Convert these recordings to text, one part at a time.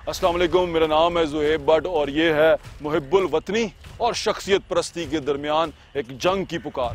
अस्सलाम वालेकुम, मेरा नाम है ज़ुहैब भट्ट और ये है मुहिब्बुल वतनी और शख्सियत परस्ती के दरमियान एक जंग की पुकार।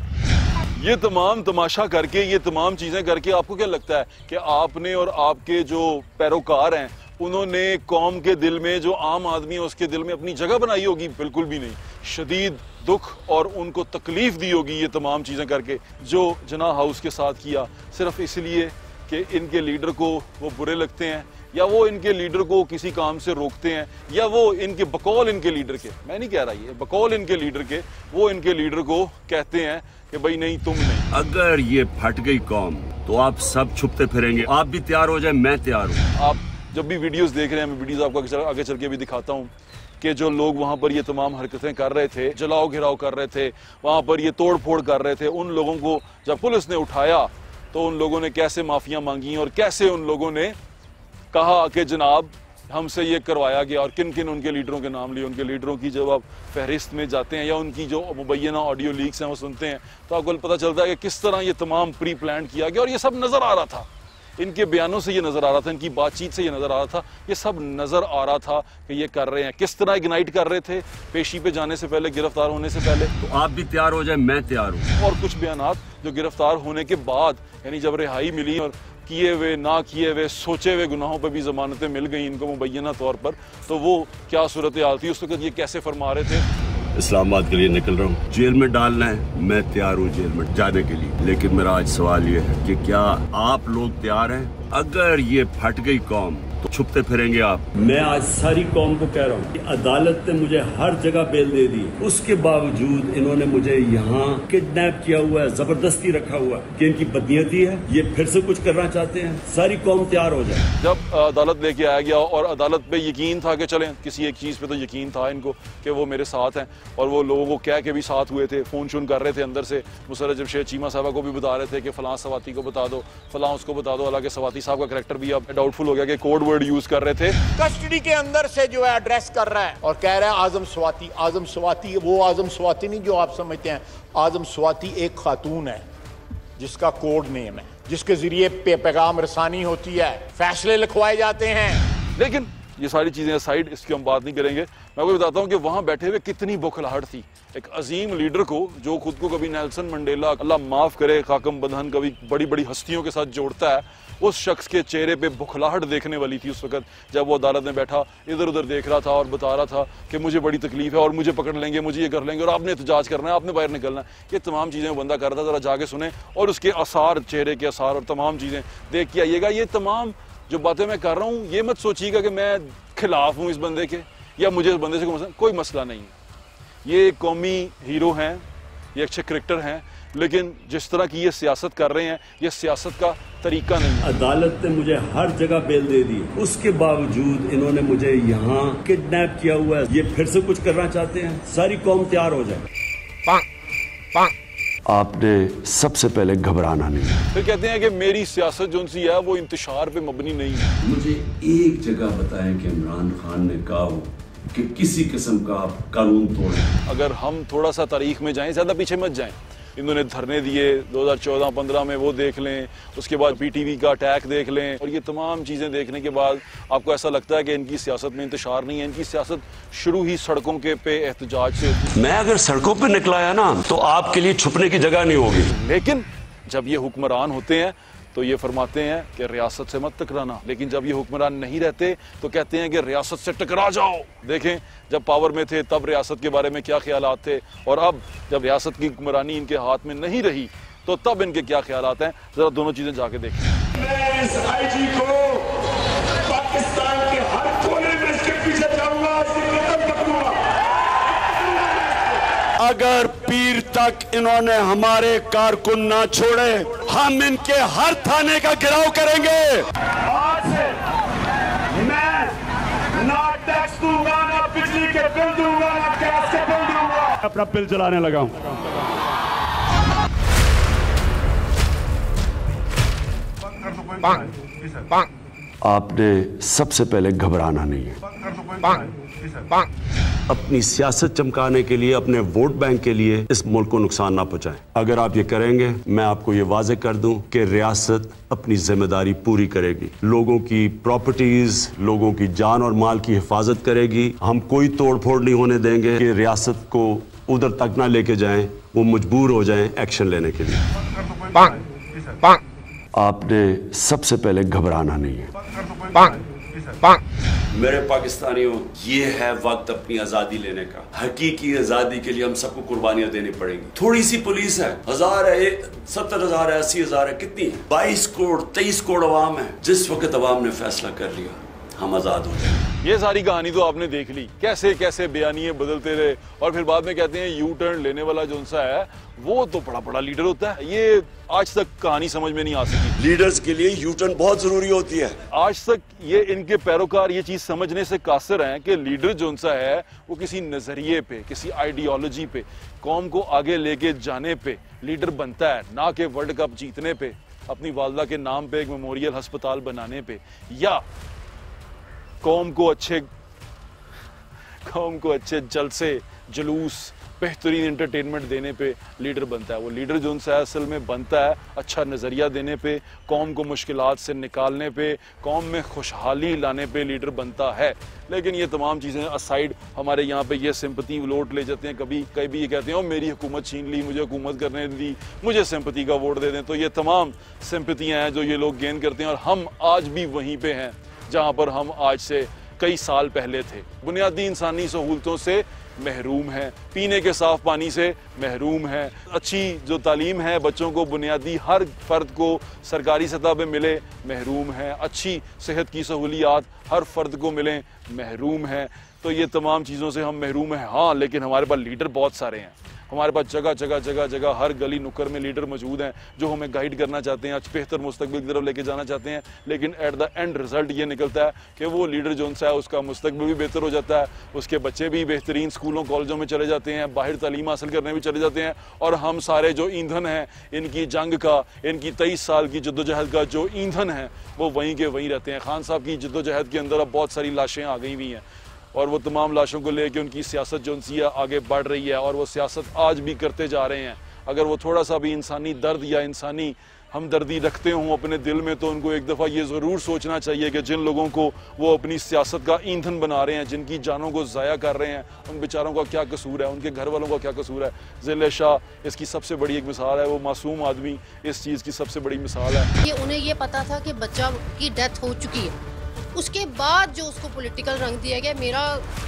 ये तमाम तमाशा करके, ये तमाम चीज़ें करके आपको क्या लगता है कि आपने और आपके जो पैरोकार हैं उन्होंने कौम के दिल में, जो आम आदमी है उसके दिल में अपनी जगह बनाई होगी? बिल्कुल भी नहीं। शदीद दुख और उनको तकलीफ दी होगी ये तमाम चीज़ें करके, जो जिन्ना हाउस के साथ किया सिर्फ इसलिए कि इनके लीडर को वो बुरे लगते हैं, या वो इनके लीडर को किसी काम से रोकते हैं, या वो इनके बकौल इनके लीडर के, मैं नहीं कह रहा ये बकौल इनके लीडर के, वो इनके लीडर को कहते हैं कि भाई नहीं तुम नहीं। अगर ये फट गई कौम तो आप सब छुपते फिरेंगे। आप भी तैयार हो जाए, मैं तैयार हूँ। आप जब भी वीडियोस देख रहे हैं, मैं वीडियोस आपको आगे चल के भी दिखाता हूँ कि जो लोग वहाँ पर ये तमाम हरकतें कर रहे थे, जलाओ घिराव कर रहे थे, वहाँ पर ये तोड़ फोड़ कर रहे थे, उन लोगों को जब पुलिस ने उठाया तो उन लोगों ने कैसे माफियाँ मांगी और कैसे उन लोगों ने कहा कि जनाब हमसे ये करवाया गया, और किन किन उनके लीडरों के नाम लिए। उनके लीडरों की जब आप फहरिस्त में जाते हैं या उनकी जो मुबैना ऑडियो लीक्स हैं वो सुनते हैं तो आपको पता चलता है कि किस तरह ये तमाम प्री प्लान किया गया। और ये सब नज़र आ रहा था, इनके बयानों से ये नज़र आ रहा था, इनकी बातचीत से ये नज़र आ रहा था, ये सब नज़र आ रहा था कि ये कर रहे हैं। किस तरह इग्नाइट कर रहे थे पेशी पे जाने से पहले, गिरफ्तार होने से पहले। तो आप भी तैयार हो जाए, मैं तैयार हूँ। और कुछ बयानात जो गिरफ्तार होने के बाद, यानी जब रिहाई मिली और किए हुए ना किए हुए सोचे हुए गुनाहों पर भी जमानतें मिल गई इनको मुबैना तौर पर, तो वो क्या सूरत हाल थी उस वक्त, ये कैसे फरमा रहे थे। इस्लामाबाद के लिए निकल रहा हूँ, जेल में डालना है, मैं तैयार हूँ जेल में जाने के लिए। लेकिन मेरा आज सवाल ये है कि क्या आप लोग तैयार हैं? अगर ये फट गई कौम तो छुपते फिरेंगे आप? मैं आज सारी कौम को कह रहा हूँ कि अदालत ने मुझे हर जगह बेल दे दी, उसके बावजूद इन्होंने मुझे यहाँ किडनैप किया हुआ है, जबरदस्ती रखा हुआ है कि इनकी बदनीयती है, ये फिर से कुछ करना चाहते हैं। सारी कौम तैयार हो जाए। जब अदालत लेके आया गया और अदालत पे यकीन था कि चलें, किसी एक चीज़ पे तो यकीन था इनको कि वो मेरे साथ हैं, और वो लोगों को कह के भी साथ हुए थे, फ़ोन शोन कर रहे थे अंदर से। मुसर्रत जमशेद चीमा साहबा को भी बता रहे थे कि फ़लाँ सवाती को बता दो, फ़लाँ उसको बता दो। हालांकि सवाती साहब का करैक्टर भी अब डाउटफुल हो गया कि कोड वर्ड यूज़ कर रहे थे। कस्टडी के अंदर से जो है एड्रेस कर रहा है और कह रहा है आजम स्वाति। आजम स्वाति वो आजम स्वाति नहीं जो आप समझते हैं। आजम स्वाति एक खातून है जिसका कोड नेम है, जिसके जरिए पैगाम रसानी होती है, फैसले लिखवाए जाते हैं। लेकिन ये सारी चीज़ें साइड, इसकी हम बात नहीं करेंगे। मैं आपको बताता हूँ कि वहाँ बैठे हुए कितनी बुखलाहट थी एक अजीम लीडर को, जो खुद को कभी नेल्सन मंडेला, अल्लाह माफ़ करे, खाकम बंधन, कभी बड़ी बड़ी हस्तियों के साथ जोड़ता है, उस शख्स के चेहरे पे बुखलाहट देखने वाली थी उस वक्त जब वो अदालत में बैठा, इधर उधर देख रहा था और बता रहा था कि मुझे बड़ी तकलीफ है और मुझे पकड़ लेंगे, मुझे ये कर लेंगे और आपने एहतजाज करना है, आपने बाहर निकलना है। ये तमाम चीज़ें वो बंदा कर रहा था। ज़रा जाके सुने और उसके आसार, चेहरे के आसार और तमाम चीज़ें देख के आइएगा। ये तमाम जो बातें मैं कर रहा हूँ, ये मत सोचिएगा कि मैं खिलाफ हूँ इस बंदे के या मुझे इस बंदे से कोई मसला नहीं है। ये कौमी हीरो हैं, ये अच्छे क्रिकेटर हैं, लेकिन जिस तरह की ये सियासत कर रहे हैं, ये सियासत का तरीका नहीं है। अदालत ने मुझे हर जगह बेल दे दी, उसके बावजूद इन्होंने मुझे यहाँ किडनैप किया हुआ है, ये फिर से कुछ करना चाहते हैं। सारी कौम तैयार हो जाए। आपने सबसे पहले घबराना नहीं। फिर कहते हैं कि मेरी सियासत जो सी है वो इंतशार पे मबनी नहीं है। मुझे एक जगह बताएं कि इमरान खान ने कहा हो कि किसी किस्म का आप कानून तोड़ें। अगर हम थोड़ा सा तारीख में जाएं, ज़्यादा पीछे मत जाएं। इन्होंने धरने दिए 2014-15 में, वो देख लें, उसके बाद पीटीवी का अटैक देख लें, और ये तमाम चीज़ें देखने के बाद आपको ऐसा लगता है कि इनकी सियासत में इंतशार नहीं है। इनकी सियासत शुरू ही सड़कों के पे एहतजाज से होती है। मैं अगर सड़कों पे निकला है ना तो आपके लिए छुपने की जगह नहीं होगी। लेकिन जब ये हुक्मरान होते हैं तो ये फरमाते हैं कि रियासत से मत टकराना, लेकिन जब ये हुक्मरान नहीं रहते तो कहते हैं कि रियासत से टकरा जाओ। देखें, जब पावर में थे तब रियासत के बारे में क्या ख्यालात थे, और अब जब रियासत की हुक्मरानी इनके हाथ में नहीं रही तो तब इनके क्या ख्यालात हैं। जरा दोनों चीजें जाके देखें। मैं इस आईजी को पाकिस्तान के हर कोने में इसके पीछे जाऊंगा, इसकी कदम पकड़ूंगा। अगर पीर तक इन्होंने हमारे कारकुन ना छोड़े, हम इनके हर थाने का घेराव करेंगे। आज से मैं ना टैक्स दूंगा, ना बिजली के बिल दूंगा, ना गैस के बिल दूंगा। अपना बिल चलाने लगा हूं। आपने सबसे पहले घबराना नहीं है। अपनी सियासत चमकाने के लिए, अपने वोट बैंक के लिए इस मुल्क को नुकसान ना पहुंचाएं। अगर आप ये करेंगे, मैं आपको ये वाजे कर दूं कि रियासत अपनी जिम्मेदारी पूरी करेगी, लोगों की प्रॉपर्टीज, लोगों की जान और माल की हिफाजत करेगी। हम कोई तोड़ फोड़ नहीं होने देंगे कि रियासत को उधर तक ना लेके जाएं, वो मजबूर हो जाएं एक्शन लेने के लिए। आपने सबसे पहले घबराना नहीं है। मेरे पाकिस्तानियों, ये है वक्त अपनी आजादी लेने का। हकीकी आजादी के लिए हम सबको कुर्बानियां देनी पड़ेंगी। थोड़ी सी पुलिस है, 1000 है, 70,000 है, 80,000 है, कितनी है? 22 करोड़ 23 करोड़ अवाम है। जिस वक्त अवाम ने फैसला कर लिया, हम आजाद हो जाएंगे। ये सारी कहानी तो आपने देख ली, कैसे कैसे बयानिए बदलते रहे और फिर बाद में कहते हैं यू टर्न लेने वाला जो सा है वो तो बड़ा बड़ा लीडर होता है। ये आज तक कहानी समझ में नहीं आ सकी। लीडर्स के लिए यू टर्न बहुत जरूरी होती है। आज तक ये इनके पैरोकार ये चीज समझने से कासिर हैं कि लीडर जो सा है वो किसी नजरिए पे, किसी आइडियोलॉजी पे, कौम को आगे लेके जाने पे लीडर बनता है, ना कि वर्ल्ड कप जीतने पे, अपनी वालदा के नाम पे एक मेमोरियल अस्पताल बनाने पे, या कौम को अच्छे जलसे, जुलूस, बेहतरीन एंटरटेनमेंट देने पे लीडर बनता है। वो लीडर जो उनसे असल में बनता है अच्छा नज़रिया देने पे, कौम को मुश्किलात से निकालने पे, कौम में खुशहाली लाने पे लीडर बनता है। लेकिन ये तमाम चीज़ें असाइड, हमारे यहाँ पे ये सिंपति वोट ले जाते हैं। कभी कभी ये कहते हैं ओ मेरी हुकूमत छीन ली, मुझे हुकूमत करने दी, मुझे सिंपति का वोट दे दें। तो ये तमाम सिंपतियाँ हैं जो ये लोग गेन करते हैं और हम आज भी वहीं पर हैं जहाँ पर हम आज से कई साल पहले थे। बुनियादी इंसानी सहूलतों से महरूम है, पीने के साफ पानी से महरूम है, अच्छी जो तालीम है बच्चों को बुनियादी हर फर्द को सरकारी सतह पे मिले, महरूम है, अच्छी सेहत की सहूलियात हर फर्द को मिले, महरूम है। तो ये तमाम चीज़ों से हम महरूम हैं। हाँ, लेकिन हमारे पास लीडर बहुत सारे हैं। हमारे पास जगह जगह जगह जगह हर गली नुक्कड़ में लीडर मौजूद हैं जो हमें गाइड करना चाहते हैं, आज बेहतर मुस्तकबिल की तरफ लेके जाना चाहते हैं। लेकिन एट द एंड रिजल्ट ये निकलता है कि वो लीडर जो सा है उसका मुस्तकबिल भी बेहतर हो जाता है, उसके बच्चे भी बेहतरीन स्कूलों कॉलेजों में चले जाते हैं, बाहर तालीम हासिल करने भी चले जाते हैं, और हम सारे जो ईंधन हैं इनकी जंग का, इनकी 23 साल की जद्दोजहद का जो ईंधन है वो वहीं के वहीं रहते हैं। खान साहब की जद्दोजहद के अंदर अब बहुत सारी लाशें आ गई हुई हैं और वो तमाम लाशों को लेके उनकी सियासत जो सी है आगे बढ़ रही है और वो सियासत आज भी करते जा रहे हैं। अगर वो थोड़ा सा भी इंसानी दर्द या इंसानी हमदर्दी रखते हों अपने दिल में, तो उनको एक दफ़ा ये ज़रूर सोचना चाहिए कि जिन लोगों को वो अपनी सियासत का ईंधन बना रहे हैं, जिनकी जानों को ज़ाया कर रहे हैं, उन बेचारों का क्या कसूर है, उनके घर वालों का क्या कसूर है। ज़िले शाह इसकी सबसे बड़ी एक मिसाल है, वो मासूम आदमी इस चीज़ की सबसे बड़ी मिसाल है। ये उन्हें ये पता था कि बच्चा की डेथ हो चुकी है, उसके बाद जो उसको पॉलिटिकल रंग दिया गया। मेरा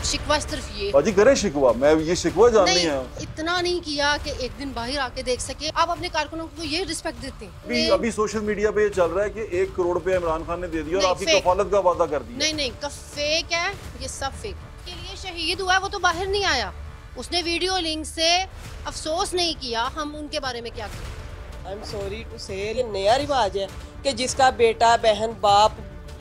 शिकवा सिर्फ ये बाजी करें शिकवा, मैं ये शिकवा जाननी है। इतना नहीं किया कि एक दिन बाहर आके देख सके। आप अपने कारकुनों को ये रिस्पेक्ट देते हैं। अभी सोशल मीडिया पे ये चल रहा है कि 1 करोड़ रुपया इमरान खान ने दे दिया और आपकी कफालत का वादा कर दिया। नहीं, फेक है, ये सब फेक है। के लिए शहीद हुआ वो तो बाहर नहीं आया, उसने वीडियो लिंक से अफसोस नहीं किया। हम उनके बारे में क्या करें? आई एम सॉरी टू से, ये नया रिवाज है कि जिसका बेटा, बहन, बाप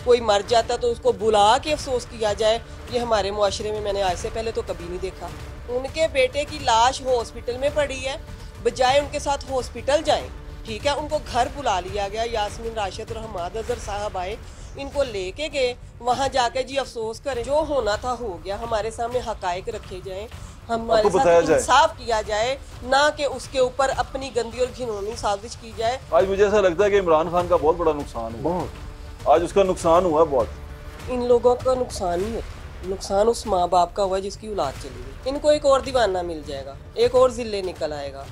कोई मर जाता तो उसको बुला के अफसोस किया जाए। ये हमारे मुआशरे में मैंने आज से पहले तो कभी नहीं देखा। उनके बेटे की लाश हॉस्पिटल में पड़ी है, बजाय उनके साथ हॉस्पिटल जाएं, ठीक है, उनको घर बुला लिया गया। यास्मीन राशिद और हमाद अजहर साहब आए, इनको लेके गए, वहाँ जाके जी अफसोस करें। जो होना था हो गया, हमारे सामने हकायक रखे जाएं, हमारे साथ इंसाफ किया जाए, ना कि उसके ऊपर अपनी गंदी और घिनौनी साजिश की जाए। आज मुझे ऐसा लगता है कि इमरान खान का बहुत बड़ा नुकसान हुआ, आज उसका नुकसान हुआ बहुत। इन लोगों का नुकसान नहीं होता, नुकसान उस माँ बाप का हुआ जिसकी औलाद चली गई। इनको एक और दीवाना मिल जाएगा, एक और जिले निकल आएगा,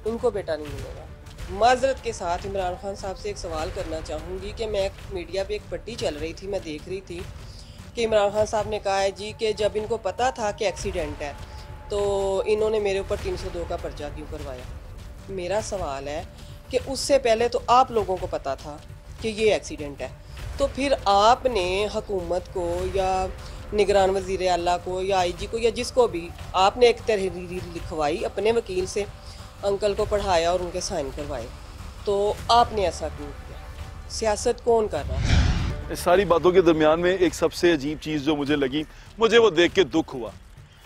इनको बेटा नहीं मिलेगा। माजरत के साथ इमरान खान साहब से एक सवाल करना चाहूँगी कि मैं मीडिया पे एक पट्टी चल रही थी, मैं देख रही थी कि इमरान खान साहब ने कहा है जी कि जब इनको पता था कि एक्सीडेंट है तो इन्होंने मेरे ऊपर 302 का पर्चा क्यों करवाया। मेरा सवाल है कि उससे पहले तो आप लोगों को पता था कि ये एक्सीडेंट है, तो फिर आपने हुकूमत को या निगरान वज़ीर आला को या IG को या जिसको भी, आपने एक तहरीर लिखवाई अपने वकील से, अंकल को पढ़ाया और उनके साइन करवाए, तो आपने ऐसा क्यों किया? सियासत कौन कर रहा है? इस सारी बातों के दरमियान में एक सबसे अजीब चीज़ जो मुझे लगी, मुझे वो देख के दुख हुआ।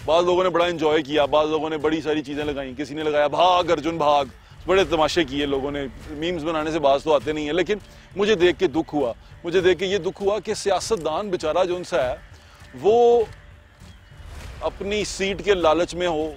बाद लोगों ने बड़ा एंजॉय किया, बाद लोगों ने बड़ी सारी चीज़ें लगाई, किसी ने लगाया भाग अर्जुन भाग, बड़े तमाशे किए लोगों ने, मीम्स बनाने से बाज तो आते नहीं है, लेकिन मुझे देख के दुख हुआ, मुझे देख के ये दुख हुआ कि सियासतदान बेचारा जो उनसा है वो अपनी सीट के लालच में हो,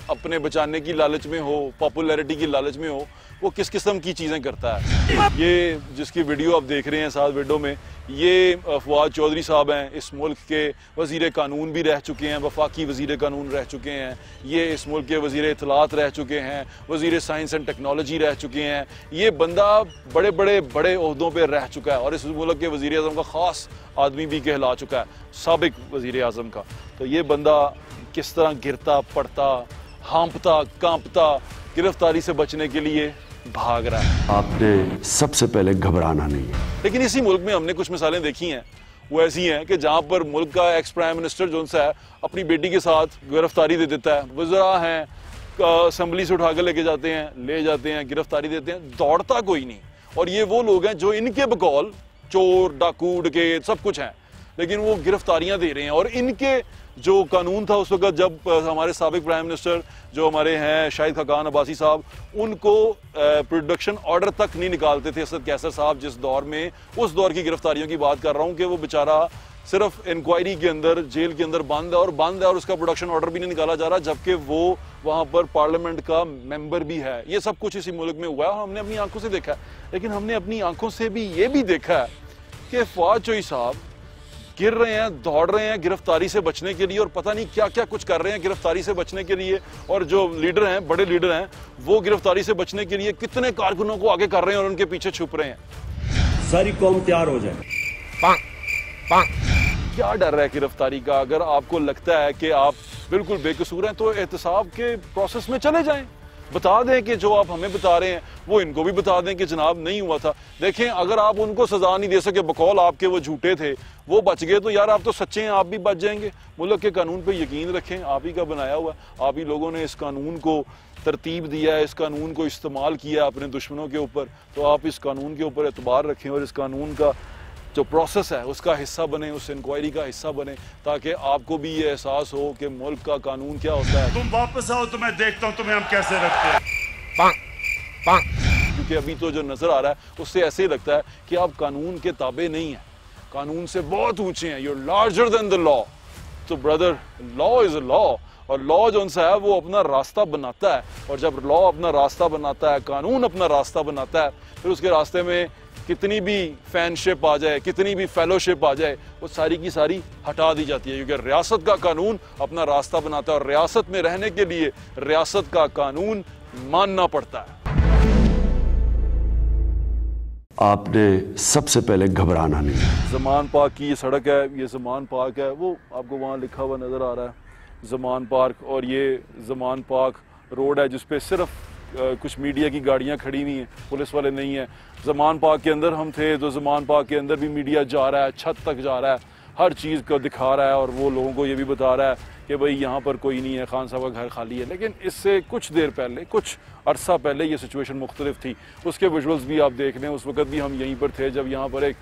अपने बचाने की लालच में हो, पॉपुलैरिटी की लालच में हो, वो किस किस्म की चीज़ें करता है। ये जिसकी वीडियो आप देख रहे हैं साथ विंडो में, ये फवाद चौधरी साहब हैं, इस मुल्क के वज़ीर कानून भी रह चुके हैं, वफाकी वज़ीर कानून रह चुके हैं, ये इस मुल्क के वज़ीर इत्तलात रह चुके हैं, वज़ीर साइंस एंड टेक्नोलॉजी रह चुके हैं। ये बंदा बड़े ओहदों पर रह चुका है और इस मुल्क के वज़ीर आज़म का ख़ास आदमी भी कहला चुका है, साबिक वज़ीर आज़म का। तो ये बंदा किस तरह गिरता पड़ता, हाँपता कांपता गिरफ्तारी से बचने के लिए भाग रहा है। आपने सबसे पहले घबराना नहीं है। लेकिन इसी मुल्क में हमने कुछ मिसालें देखी हैं, वो ऐसी हैं कि जहां पर मुल्क का एक्स प्राइम मिनिस्टर जो है अपनी बेटी के साथ गिरफ्तारी दे देता है, वज़रा हैं असेंबली से उठा कर ले जाते हैं, गिरफ्तारी देते हैं, दौड़ता कोई नहीं। और ये वो लोग हैं जो इनके बकौल चोर डाकू डकैत सब कुछ हैं, लेकिन वो गिरफ्तारियां दे रहे हैं। और इनके जो कानून था उस वक्त जब हमारे साबिक प्राइम मिनिस्टर जो हमारे हैं शाहिद खाकान अब्बासी साहब, उनको प्रोडक्शन ऑर्डर तक नहीं निकालते थे असद कैसर साहब जिस दौर में, उस दौर की गिरफ्तारियों की बात कर रहा हूँ कि वो बेचारा सिर्फ इंक्वायरी के अंदर जेल के अंदर बंद है और उसका प्रोडक्शन ऑर्डर भी नहीं निकाला जा रहा, जबकि वो वहाँ पर पार्लियामेंट का मेंबर भी है। ये सब कुछ इसी मुल्क में हुआ है, हमने अपनी आंखों से देखा है। लेकिन हमने अपनी आंखों से भी ये भी देखा है कि फवाद चौधरी साहब गिर रहे हैं, दौड़ रहे हैं गिरफ्तारी से बचने के लिए, और पता नहीं क्या क्या कुछ कर रहे हैं गिरफ्तारी से बचने के लिए। और जो लीडर हैं, बड़े लीडर हैं, वो गिरफ्तारी से बचने के लिए कितने कारकुनों को आगे कर रहे हैं और उनके पीछे छुप रहे हैं। सारी कौम तैयार हो जाए। क्या डर है गिरफ्तारी का? अगर आपको लगता है कि आप बिल्कुल बेकसूर हैं तो एहतसाब के प्रोसेस में चले जाएं, बता दें कि जो आप हमें बता रहे हैं वो इनको भी बता दें कि जनाब नहीं हुआ था। देखें, अगर आप उनको सजा नहीं दे सके, बकौल आपके वो झूठे थे, वो बच गए, तो यार आप तो सच्चे हैं, आप भी बच जाएंगे। मुल्क के कानून पे यकीन रखें, आप ही का बनाया हुआ, आप ही लोगों ने इस कानून को तरतीब दिया है, इस कानून को इस्तेमाल किया अपने दुश्मनों के ऊपर, तो आप इस कानून के ऊपर एतबार रखें और इस कानून का जो प्रोसेस है उसका हिस्सा बने, उस इंक्वायरी का हिस्सा बने, ताकि आपको भी ये एहसास हो कि मुल्क का कानून क्या होता है। तुम वापस आओ तो मैं देखता हूँ तुम्हें हम कैसे रखते हैं। क्योंकि अभी तो जो नजर आ रहा है उससे ऐसे ही लगता है कि आप कानून के ताबे नहीं हैं, कानून से बहुत ऊंचे हैं, you are larger than the law. तो brother, law is a law, और लॉ जो है वो अपना रास्ता बनाता है, और जब लॉ अपना रास्ता बनाता है, कानून अपना रास्ता बनाता है, फिर उसके रास्ते में कितनी भी फैनशिप आ जाए, कितनी भी फेलोशिप आ जाए, वो सारी की सारी हटा दी जाती है, क्योंकि रियासत का कानून अपना रास्ता बनाता है और रियासत में रहने के लिए रियासत का कानून मानना पड़ता है। आपने सबसे पहले घबराना नहीं है। ज़मान पार्क की ये सड़क है, ये ज़मान पार्क है, वो आपको वहाँ लिखा हुआ नज़र आ रहा है ज़मान पार्क, और ये ज़मान पार्क रोड है जिसपे सिर्फ कुछ मीडिया की गाड़ियाँ खड़ी हुई हैं, पुलिस वाले नहीं हैं। ज़मान पार्क के अंदर हम थे तो ज़मान पार्क के अंदर भी मीडिया जा रहा है, छत तक जा रहा है, हर चीज़ को दिखा रहा है, और वो लोगों को ये भी बता रहा है कि भाई यहाँ पर कोई नहीं है, खान साहब का घर खाली है। लेकिन इससे कुछ देर पहले, कुछ अरसा पहले ये सिचुएशन मुख्तलिफ थी। उसके विजुअल्स भी आप देख लें, उस वक्त भी हम यहीं पर थे जब यहाँ पर एक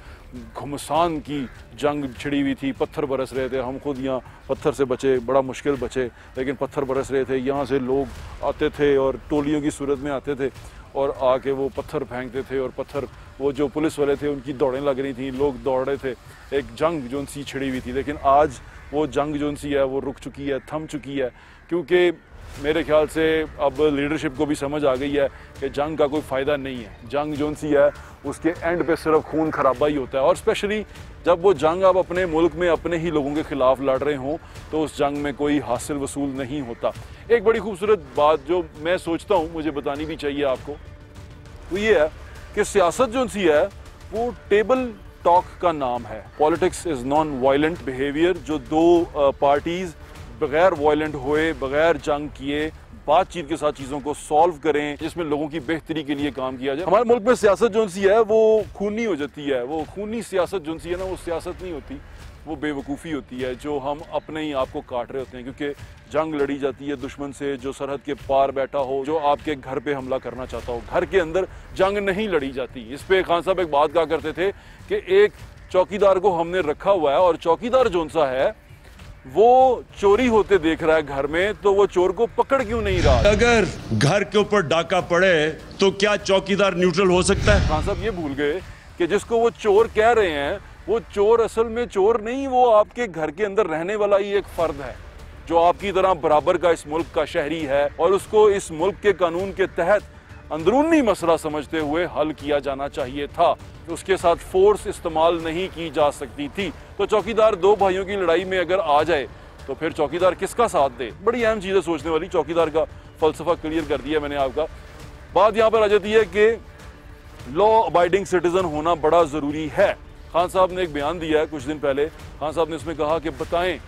घुमसान की जंग छिड़ी हुई थी, पत्थर बरस रहे थे, हम खुद यहाँ पत्थर से बचे, बड़ा मुश्किल बचे, लेकिन पत्थर बरस रहे थे। यहाँ से लोग आते थे और टोलियों की सूरत में आते थे और आके वो पत्थर फेंकते थे, और पत्थर वो जो पुलिस वाले थे उनकी दौड़ें लग रही थी, लोग दौड़ रहे थे, एक जंग जो सी छिड़ी हुई थी। लेकिन आज वो जंग जो सी है वो रुक चुकी है, थम चुकी है, क्योंकि मेरे ख्याल से अब लीडरशिप को भी समझ आ गई है कि जंग का कोई फ़ायदा नहीं है। जंग जो सी है उसके एंड पे सिर्फ खून खराबा ही होता है, और स्पेशली जब वो जंग आप अपने मुल्क में अपने ही लोगों के ख़िलाफ़ लड़ रहे हों तो उस जंग में कोई हासिल वसूल नहीं होता। एक बड़ी खूबसूरत बात जो मैं सोचता हूँ मुझे बतानी भी चाहिए आपको, वो ये है कि सियासत जो सी है वो टेबल टॉक का नाम है। Politics is non violent behaviour, जो दो पार्टीज़ बगैर वायलेंट हुए, बगैर जंग किए, बातचीत के साथ चीज़ों को सॉल्व करें, जिसमें लोगों की बेहतरी के लिए काम किया जाए। हमारे मुल्क में सियासत जो सी है वो खूनी हो जाती है, वो खूनी सियासत जो सी है ना, वो सियासत नहीं होती, वो बेवकूफ़ी होती है, जो हम अपने ही आप को काट रहे होते हैं। क्योंकि जंग लड़ी जाती है दुश्मन से जो सरहद के पार बैठा हो, जो आपके घर पे हमला करना चाहता हो। घर के अंदर जंग नहीं लड़ी जाती। इस पे खान साहब एक बात कहा करते थे कि एक चौकीदार को हमने रखा हुआ है, और चौकीदार जो सा है वो चोरी होते देख रहा है घर में, तो वो चोर को पकड़ क्यों नहीं रहा? अगर घर के ऊपर डाका पड़े तो क्या चौकीदार न्यूट्रल हो सकता है? खान साहब ये भूल गए कि जिसको वो चोर कह रहे हैं वो चोर असल में चोर नहीं, वो आपके घर के अंदर रहने वाला ही एक फर्द है जो आपकी तरह बराबर का इस मुल्क का शहरी है, और उसको इस मुल्क के कानून के तहत अंदरूनी मसला समझते हुए हल किया जाना चाहिए था। उसके साथ फोर्स इस्तेमाल नहीं की जा सकती थी। तो चौकीदार दो भाइयों की लड़ाई में अगर आ जाए तो फिर चौकीदार किसका साथ दे? बड़ी अहम चीज़ है सोचने वाली। चौकीदार का फलसफा क्लियर कर दिया मैंने आपका। बात यहाँ पर आ जाती है कि लॉ अबाइडिंग सिटीजन होना बड़ा ज़रूरी है। खान साहब ने एक बयान दिया है कुछ दिन पहले। खान साहब ने उसमें कहा कि बताएं,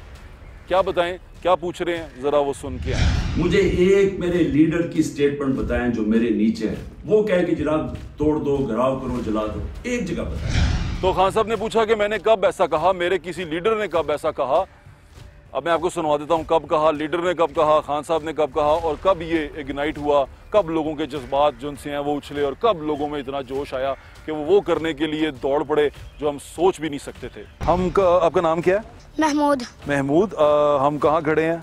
क्या बताएं, क्या पूछ रहे हैं, जरा वो सुन के आए। मुझे एक मेरे लीडर की स्टेटमेंट बताएं जो मेरे नीचे है। वो कहे कि जनाब तोड़ दो, घराव करो, जला दो, एक जगह बताएं। तो खान साहब ने पूछा कि मैंने कब ऐसा कहा, मेरे किसी लीडर ने कब ऐसा कहा। अब मैं आपको सुनवा देता हूँ कब कहा, लीडर ने कब कहा, खान साहब ने कब कहा, और कब ये इग्नाइट हुआ, कब लोगों के जज्बात जिनसे हैं वो उछले, और कब लोगों में इतना जोश आया कि वो करने के लिए दौड़ पड़े जो हम सोच भी नहीं सकते थे। आपका नाम क्या है? महमूद। महमूद, हम कहाँ खड़े हैं?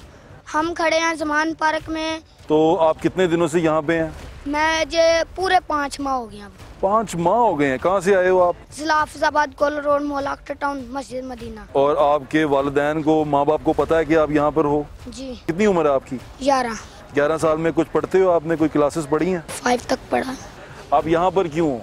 हम खड़े हैं जमान पार्क में। तो आप कितने दिनों से यहाँ पे हैं? मैं जे पूरे 5 माह हो गए। 5 माह हो गए हैं। कहाँ से आए हो आप? जिला हाफिजाबाद, कोल रोड, मोलाक्टर टाउन, मस्जिद मदीना। और आपके वालिदैन को, माँ बाप को पता है कि आप यहाँ पर हो? जी। कितनी उम्र है आपकी? 11 साल में कुछ पढ़ते हो आपने? कोई क्लासेस पढ़ी हैं? 5 तक पढ़ा। आप यहाँ पर क्यों हो?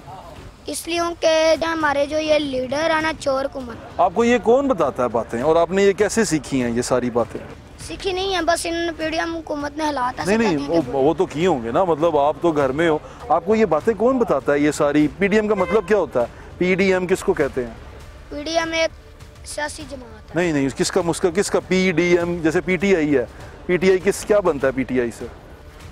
इसलिए कि हमारे जो ये लीडर है ना, चोर कुमार। आपको ये कौन बताता है बातें, और आपने ये कैसे सीखी हैं ये सारी बातें? सीखी नहीं है, बस इन पीडीएम हुकूमत ने हालात नहीं, वो तो किए होंगे ना, मतलब आप तो घर में हो, आपको ये बातें कौन बताता है ये सारी? पीडीएम का मतलब क्या होता है? पीडीएम किसको कहते हैं? पीडीएम एक सियासी जमात है। नहीं, किसका पीडीएम? जैसे पीटीआई है, पीटीआई क्या बनता है पीटीआई से?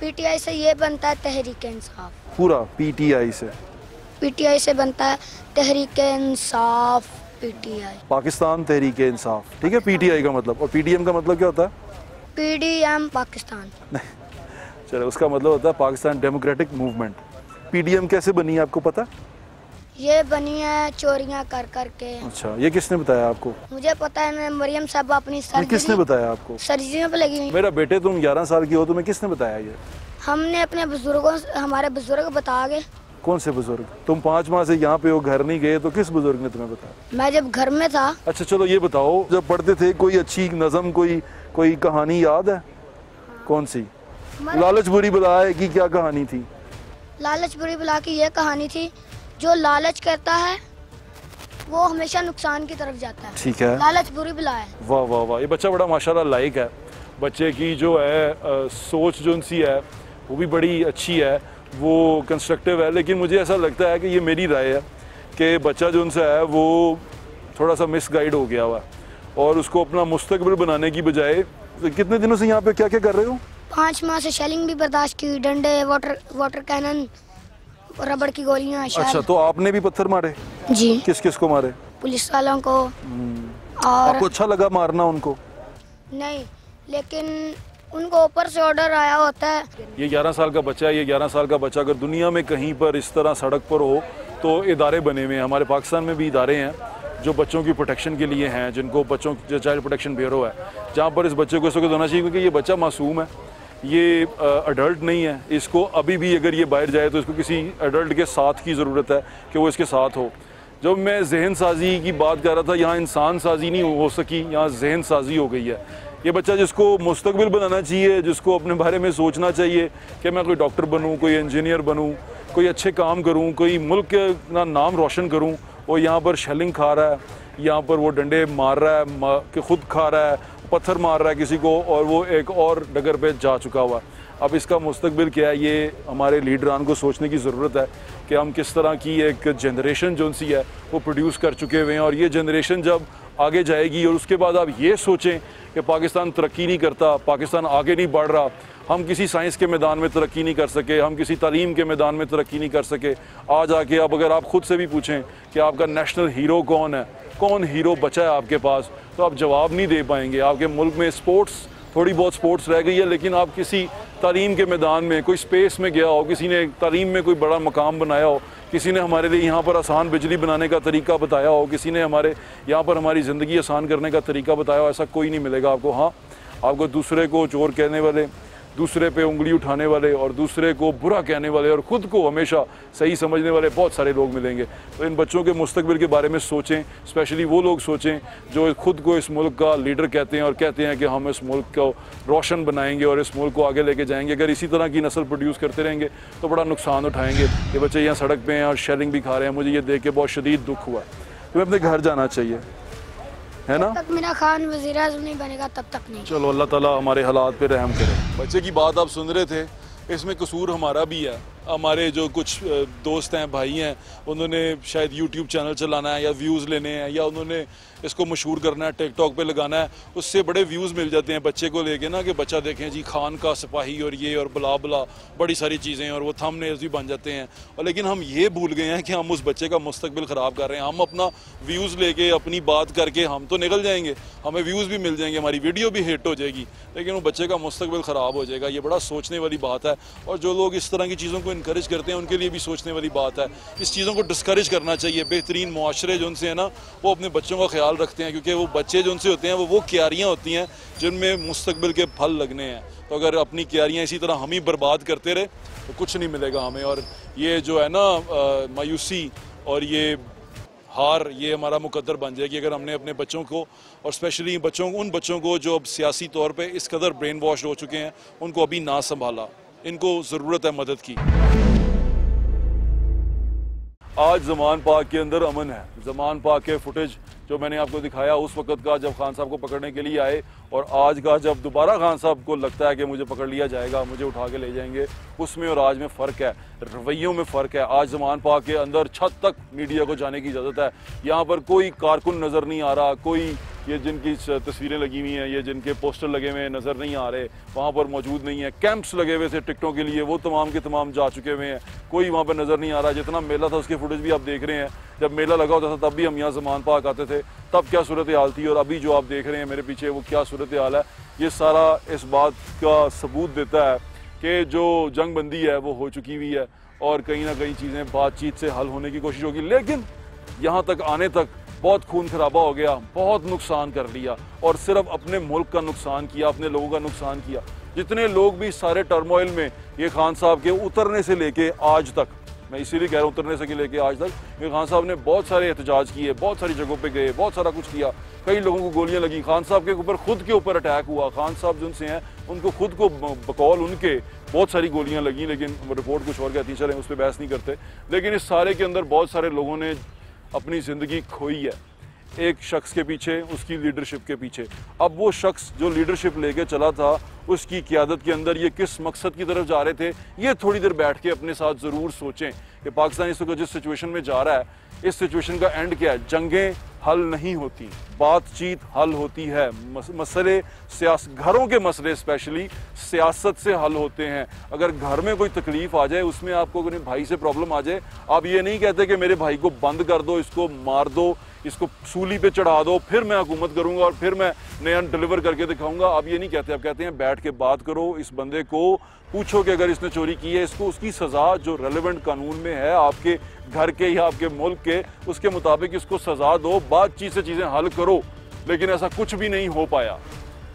पीटीआई से ये बनता है तहरीक इंसाफ। पूरा पीटीआई से बनता है तहरीक इंसाफ, पीटीआई, पाकिस्तान तहरीक इंसाफ, ठीक है, पीटीआई का मतलब। और पीडीएम का मतलब क्या होता है? पीडीएम पाकिस्तान। चलो, उसका मतलब होता है पाकिस्तान डेमोक्रेटिक मूवमेंट। पीडीएम कैसे बनी है आपको पता? ये बनी है चोरियां कर के। अच्छा, ये किसने बताया आपको? मुझे पता है, मैं मरियम साहब अपनी किसने बताया आपको? सर्जरी पे लगी हुई। मेरा बेटे, तुम 11 साल की हो, तुम्हें किसने बताया ये? हमने अपने बुजुर्गों, हमारे बुजुर्ग बता गए। कौन से बुजुर्ग? तुम 5 माह से यहाँ पे हो, घर नहीं गए, तो किस बुजुर्ग ने तुम्हें बताया? मैं जब घर में था। अच्छा चलो ये बताओ, जब पढ़ते थे कोई अच्छी नज़म, कोई कहानी याद है? कौन सी? लालच बुरी बला है कि क्या कहानी थी? लालच बुरी बला की ये कहानी थी, जो लालच करता है वो हमेशा नुकसान की तरफ जाता है। ठीक है, लालच बुरी बला है। वाह वाह वाह, ये बच्चा बड़ा माशाल्लाह लायक है। बच्चे की जो है सोच जो सी है वो भी बड़ी अच्छी है, वो कंस्ट्रक्टिव है। लेकिन मुझे ऐसा लगता है कि ये मेरी राय है कि बच्चा जो उनसे है वो थोड़ा सा मिसगाइड हो गया हुआ है, और उसको अपना मुस्तकबिल बनाने की बजाय। कितने दिनों से यहाँ पे क्या क्या कर रहे हो? 5 माह से शेलिंग भी बर्दाश्त की, डंडे, वाटर कैनन, रबड़ की गोलियां। अच्छा, तो आपने भी पत्थर मारे? जी। किस को मारे? पुलिस वालों को। और आपको अच्छा लगा मारना उनको? नहीं, लेकिन उनको ऊपर से ऑर्डर आया होता है। ये 11 साल का बच्चा है। ये 11 साल का बच्चा अगर दुनिया में कहीं पर इस तरह सड़क पर हो तो इदारे बने हुए हैं, हमारे पाकिस्तान में भी इदारे हैं जो बच्चों की प्रोटेक्शन के लिए हैं, जिनको बच्चों चाइल्ड प्रोटेक्शन ब्यूरो है, जहाँ पर इस बच्चे को इस वक्त होना चाहिए, क्योंकि ये बच्चा मासूम है, ये अडल्ट नहीं है। इसको अभी भी अगर ये बाहर जाए तो इसको किसी अडल्ट के साथ की ज़रूरत है कि वो इसके साथ हो। जब मैं जहन साजी की बात कर रहा था, यहाँ इंसान साजी नहीं हो सकी, यहाँ जहन साजी हो गई है। ये बच्चा जिसको मुस्तकबिल बनाना चाहिए, जिसको अपने बारे में सोचना चाहिए कि मैं कोई डॉक्टर बनूँ, कोई इंजीनियर बनूँ, कोई अच्छे काम करूँ, कोई मुल्क का नाम रोशन करूँ, वो यहाँ पर शेलिंग खा रहा है, यहाँ पर वो डंडे मार रहा है, कि खुद खा रहा है, पत्थर मार रहा है किसी को, और वो एक और डगर पे जा चुका हुआ। अब इसका मुस्तकबिल क्या है, ये हमारे लीडरान को सोचने की ज़रूरत है कि हम किस तरह की एक जनरेशन जो सी है वो प्रोड्यूस कर चुके हुए हैं, और ये जनरेशन जब आगे जाएगी और उसके बाद आप ये सोचें कि पाकिस्तान तरक्की नहीं करता, पाकिस्तान आगे नहीं बढ़ रहा, हम किसी साइंस के मैदान में तरक्की नहीं कर सके, हम किसी तालीम के मैदान में तरक्की नहीं कर सके, आज आके अब अगर आप ख़ुद से भी पूछें कि आपका नेशनल हीरो कौन है, कौन हीरो बचा है आपके पास, तो आप जवाब नहीं दे पाएंगे। आपके मुल्क में स्पोर्ट्स, थोड़ी बहुत स्पोर्ट्स रह गई है, लेकिन आप किसी तालीम के मैदान में, कोई स्पेस में गया हो, किसी ने तालीम में कोई बड़ा मकाम बनाया हो, किसी ने हमारे लिए यहाँ पर आसान बिजली बनाने का तरीका बताया हो, किसी ने हमारे यहाँ पर हमारी ज़िंदगी आसान करने का तरीका बताया हो, ऐसा कोई नहीं मिलेगा आपको। हाँ, आपको दूसरे को चोर कहने वाले, दूसरे पे उंगली उठाने वाले और दूसरे को बुरा कहने वाले और ख़ुद को हमेशा सही समझने वाले बहुत सारे लोग मिलेंगे। तो इन बच्चों के मुस्तकबिल के बारे में सोचें, स्पेशली वो लोग सोचें जो खुद को इस मुल्क का लीडर कहते हैं और कहते हैं कि हम इस मुल्क को रोशन बनाएंगे और इस मुल्क को आगे लेके जाएंगे। अगर इसी तरह की नस्ल प्रोड्यूस करते रहेंगे तो बड़ा नुकसान उठाएंगे। ये बच्चे यहाँ सड़क पर हैं और शेलिंग भी खा रहे हैं, मुझे ये देख के बहुत शदीद दुख हुआ। तुम्हें अपने घर जाना चाहिए, है ना? तक मेरा खान वज़ीर आज़म नहीं बनेगा तब तक नहीं। चलो अल्लाह ताला हमारे हालात पे रहम करे। बच्चे की बात आप सुन रहे थे, इसमें कसूर हमारा भी है। हमारे जो कुछ दोस्त हैं, भाई हैं, उन्होंने शायद YouTube चैनल चलाना है या व्यूज़ लेने हैं या उन्होंने इसको मशहूर करना है, टिकटॉक पे लगाना है, उससे बड़े व्यूज़ मिल जाते हैं बच्चे को लेके ना कि बच्चा देखें जी खान का सिपाही और ये और बला बला बड़ी सारी चीज़ें और वो थंबनेल्स भी बन जाते हैं। और लेकिन हम ये भूल गए हैं कि हम उस बच्चे का मुस्तकबिल ख़राब कर रहे हैं। हम अपना व्यूज़ लेके अपनी बात करके हम तो निकल जाएंगे, हमें व्यूज़ भी मिल जाएंगे, हमारी वीडियो भी हिट हो जाएगी, लेकिन वो बच्चे का मुस्तकबिल ख़राब हो जाएगा। ये बड़ा सोचने वाली बात है और जो लोग इस तरह की चीज़ों को इनकरेज करते हैं उनके लिए भी सोचने वाली बात है। इस चीज़ों को डिस्करेज करना चाहिए। बेहतरीन मुआशरे जो उनसे है ना, वो अपने बच्चों का ख्याल रखते हैं, क्योंकि वो बच्चे जो उनसे होते हैं वो क्यारियाँ होती हैं जिनमें मुस्तकबिल के फल लगने हैं। तो अगर अपनी क्यारियाँ इसी तरह हम ही बर्बाद करते रहे तो कुछ नहीं मिलेगा हमें। और ये जो है ना मायूसी और ये हार, ये हमारा मुकद्दर बन जाएगी अगर हमने अपने बच्चों को और स्पेशली उन बच्चों को जो अब सियासी तौर पे इस कदर ब्रेन वॉश हो चुके हैं, उनको अभी ना संभाला। इनको ज़रूरत है मदद की। आज ज़मान पाक के अंदर अमन है। ज़मान पाक के फुटेज जो मैंने आपको दिखाया उस वक्त का जब खान साहब को पकड़ने के लिए आए और आज का जब दोबारा खान साहब को लगता है कि मुझे पकड़ लिया जाएगा, मुझे उठा के ले जाएंगे, उसमें और आज में फ़र्क है, रवैयों में फ़र्क है। आज ज़मान पाक के अंदर छत तक मीडिया को जाने की इजाज़त है। यहाँ पर कोई कारकुन नज़र नहीं आ रहा, कोई ये जिनकी तस्वीरें लगी हुई हैं, ये जिनके पोस्टर लगे हुए हैं नज़र नहीं आ रहे, वहाँ पर मौजूद नहीं है। कैंप्स लगे हुए थे टिकटों के लिए, वो तमाम के तमाम जा चुके हुए हैं, कोई वहाँ पर नज़र नहीं आ रहा। जितना मेला था उसके फुटेज भी आप देख रहे हैं। जब मेला लगा होता था तब भी हम यहाँ ज़मान पाक आते थे, तब क्या सूरत हाल थी और अभी जो आप देख रहे हैं मेरे पीछे वो क्या सूरत हाल है। ये सारा इस बात का सबूत देता है कि जो जंग बंदी है वो हो चुकी हुई है और कहीं ना कहीं चीज़ें बातचीत से हल होने की कोशिश होगी। लेकिन यहाँ तक आने तक बहुत खून खराबा हो गया, बहुत नुकसान कर लिया और सिर्फ अपने मुल्क का नुकसान किया, अपने लोगों का नुकसान किया। जितने लोग भी सारे टर्मोइल में ये खान साहब के उतरने से लेके आज तक, मैं इसीलिए कह रहा हूँ उतरने से लेके आज तक, ये खान साहब ने बहुत सारे एहतजाज किए, बहुत सारी जगहों पे गए, बहुत सारा कुछ किया। कई लोगों को गोलियां लगी, खान साहब के ऊपर खुद के ऊपर अटैक हुआ। खान साहब जिनसे हैं उनको खुद को बकौल उनके बहुत सारी गोलियां लगी, लेकिन रिपोर्ट कुछ और कहती, चलें उस पर बहस नहीं करते। लेकिन इस सारे के अंदर बहुत सारे लोगों ने अपनी ज़िंदगी खोई है एक शख्स के पीछे, उसकी लीडरशिप के पीछे। अब वो शख्स जो लीडरशिप लेके चला था, उसकी क़यादत के अंदर ये किस मकसद की तरफ जा रहे थे, ये थोड़ी देर बैठ के अपने साथ ज़रूर सोचें कि पाकिस्तान इस वक्त जिस सिचुएशन में जा रहा है, इस सिचुएशन का एंड क्या है। जंगें हल नहीं होती, बातचीत हल होती है। मसले घरों के मसले स्पेशली सियासत से हल होते हैं। अगर घर में कोई तकलीफ आ जाए, उसमें आपको अपने भाई से प्रॉब्लम आ जाए, आप ये नहीं कहते कि मेरे भाई को बंद कर दो, इसको मार दो, इसको सूली पे चढ़ा दो, फिर मैं हुकूमत करूंगा और फिर मैं नया डिलीवर करके दिखाऊंगा। आप ये नहीं कहते, आप कहते हैं बैठ के बात करो, इस बंदे को पूछो कि अगर इसने चोरी की है, इसको उसकी सज़ा जो रेलेवेंट कानून में है आपके घर के या आपके मुल्क के, उसके मुताबिक इसको सज़ा दो, बातचीत से चीज़ें हल करो। लेकिन ऐसा कुछ भी नहीं हो पाया।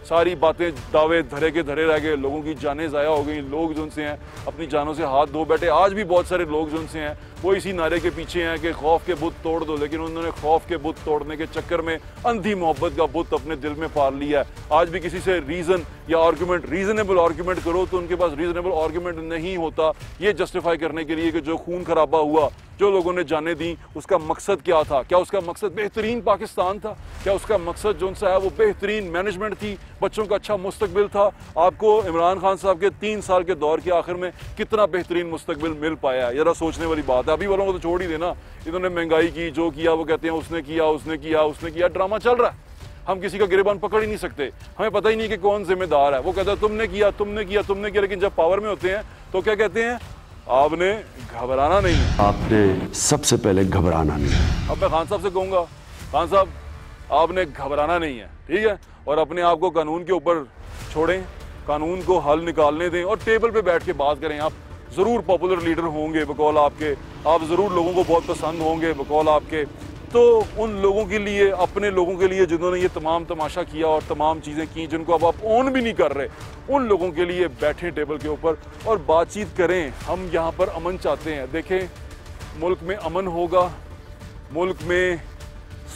सारी बातें दावे धरे के धरे रह गए, लोगों की जानें ज़ाया हो गई, लोग जो उनसे हैं अपनी जानों से हाथ धो बैठे। आज भी बहुत सारे लोग जो उनसे हैं वो इसी नारे के पीछे हैं कि खौफ के बुत तोड़ दो, लेकिन उन्होंने खौफ के बुत तोड़ने के चक्कर में अंधी मोहब्बत का बुत अपने दिल में पाल लिया है। आज भी किसी से रीज़न या आर्गूमेंट, रीजनेबल आर्गूमेंट करो तो उनके पास रीजनेबल आर्गूमेंट नहीं होता, ये जस्टिफाई करने के लिए कि जो खून खराबा हुआ, जो लोगों ने जाने दी, उसका मकसद क्या था। क्या उसका मकसद बेहतरीन पाकिस्तान था? क्या उसका मकसद जो उनसा है वो बेहतरीन मैनेजमेंट थी, बच्चों का अच्छा मुस्तकबिल था? आपको इमरान खान साहब के 3 साल के दौर के आखिर में कितना बेहतरीन मुस्तकबिल मिल पाया? जरा सोचने वाली बात है। अभी वालों को तो छोड़ ही देना, इन्होंने महंगाई की, जो किया वो कहते हैं उसने किया, उसने किया, उसने किया। ड्रामा चल रहा है, हम किसी का गिरेबान पकड़ ही नहीं सकते, हमें पता ही नहीं कि कौन जिम्मेदार है। वो कहता है तुमने किया, तुमने किया, तुमने किया, लेकिन जब पावर में होते हैं तो क्या कहते हैं? आपने घबराना नहीं, आपने सबसे पहले घबराना नहीं। अब मैं खान साहब से कहूँगा, खान साहब आपने घबराना नहीं है, ठीक है, और अपने आप को कानून के ऊपर छोड़ें, कानून को हल निकालने दें और टेबल पे बैठ के बात करें। आप ज़रूर पॉपुलर लीडर होंगे बकौल आपके, आप ज़रूर लोगों को बहुत पसंद होंगे बकौल आपके, तो उन लोगों के लिए, अपने लोगों के लिए जिन्होंने ये तमाम तमाशा किया और तमाम चीज़ें की जिनको अब आप ओन भी नहीं कर रहे, उन लोगों के लिए बैठें टेबल के ऊपर और बातचीत करें। हम यहाँ पर अमन चाहते हैं। देखें, मुल्क में अमन होगा, मुल्क में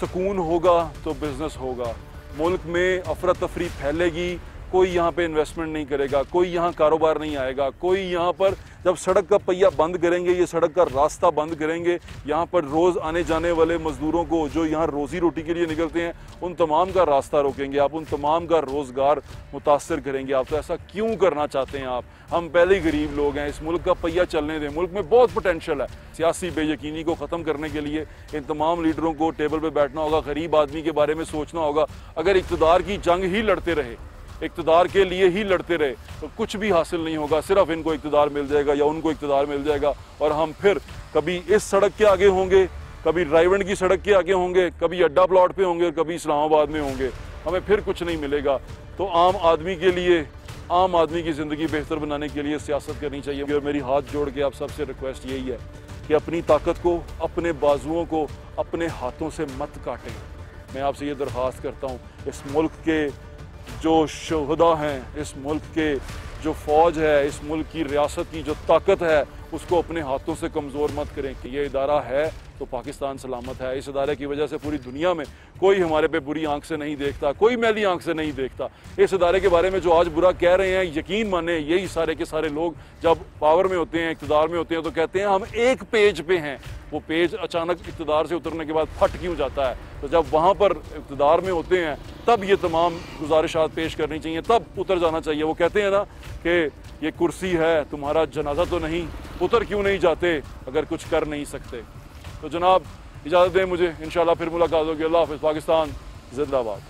सुकून होगा तो बिज़नेस होगा। मुल्क में अफरा तफरी फैलेगी, कोई यहाँ पे इन्वेस्टमेंट नहीं करेगा, कोई यहाँ कारोबार नहीं आएगा, कोई यहाँ पर जब सड़क का पहिया बंद करेंगे, ये सड़क का रास्ता बंद करेंगे, यहाँ पर रोज़ आने जाने वाले मज़दूरों को जो यहाँ रोज़ी रोटी के लिए निकलते हैं, उन तमाम का रास्ता रोकेंगे आप, उन तमाम का रोज़गार मुतासर करेंगे आप। तो ऐसा क्यों करना चाहते हैं आप? हम पहले ही गरीब लोग हैं, इस मुल्क का पहिया चलने दें। मुल्क में बहुत पोटेंशियल है। सियासी बेयकीनी को ख़त्म करने के लिए इन तमाम लीडरों को टेबल पर बैठना होगा, गरीब आदमी के बारे में सोचना होगा। अगर इक़्तिदार की जंग ही लड़ते रहे, इक़्तिदार के लिए ही लड़ते रहे, तो कुछ भी हासिल नहीं होगा। सिर्फ इनको इक़्तिदार मिल जाएगा या उनको इक़्तिदार मिल जाएगा और हम फिर कभी इस सड़क के आगे होंगे, कभी रायवंड की सड़क के आगे होंगे, कभी अड्डा प्लॉट पे होंगे, कभी इस्लामाबाद में होंगे। हमें फिर कुछ नहीं मिलेगा। तो आम आदमी के लिए, आम आदमी की ज़िंदगी बेहतर बनाने के लिए सियासत करनी चाहिए। और मेरी हाथ जोड़ के आप सबसे रिक्वेस्ट यही है कि अपनी ताकत को, अपने बाजुओं को अपने हाथों से मत काटें। मैं आपसे ये दरख्वास्त करता हूँ, इस मुल्क के जो शुहदा हैं, इस मुल्क के जो फ़ौज है, इस मुल्क की रियासत की जो ताकत है, उसको अपने हाथों से कमज़ोर मत करें। कि ये इदारा है तो पाकिस्तान सलामत है। इस इदारे की वजह से पूरी दुनिया में कोई हमारे पे बुरी आंख से नहीं देखता, कोई मैली आंख से नहीं देखता। इस इदारे के बारे में जो आज बुरा कह रहे हैं, यकीन माने यही सारे के सारे लोग जब पावर में होते हैं, इक़्तिदार में होते हैं, तो कहते हैं हम एक पेज पे हैं। वो पेज अचानक इक़्तिदार से उतरने के बाद फट क्यों जाता है? तो जब वहाँ पर इक़्तिदार में होते हैं तब ये तमाम गुजारिशात पेश करनी चाहिए, तब उतर जाना चाहिए। वो कहते हैं ना कि ये कुर्सी है, तुम्हारा जनाजा तो नहीं, उतर क्यों नहीं जाते अगर कुछ कर नहीं सकते? तो जनाब इजाज़त दें मुझे, इंशाल्लाह फिर मुलाकात होगी। अल्लाह हाफ़िज़। पाकिस्तान जिंदाबाद।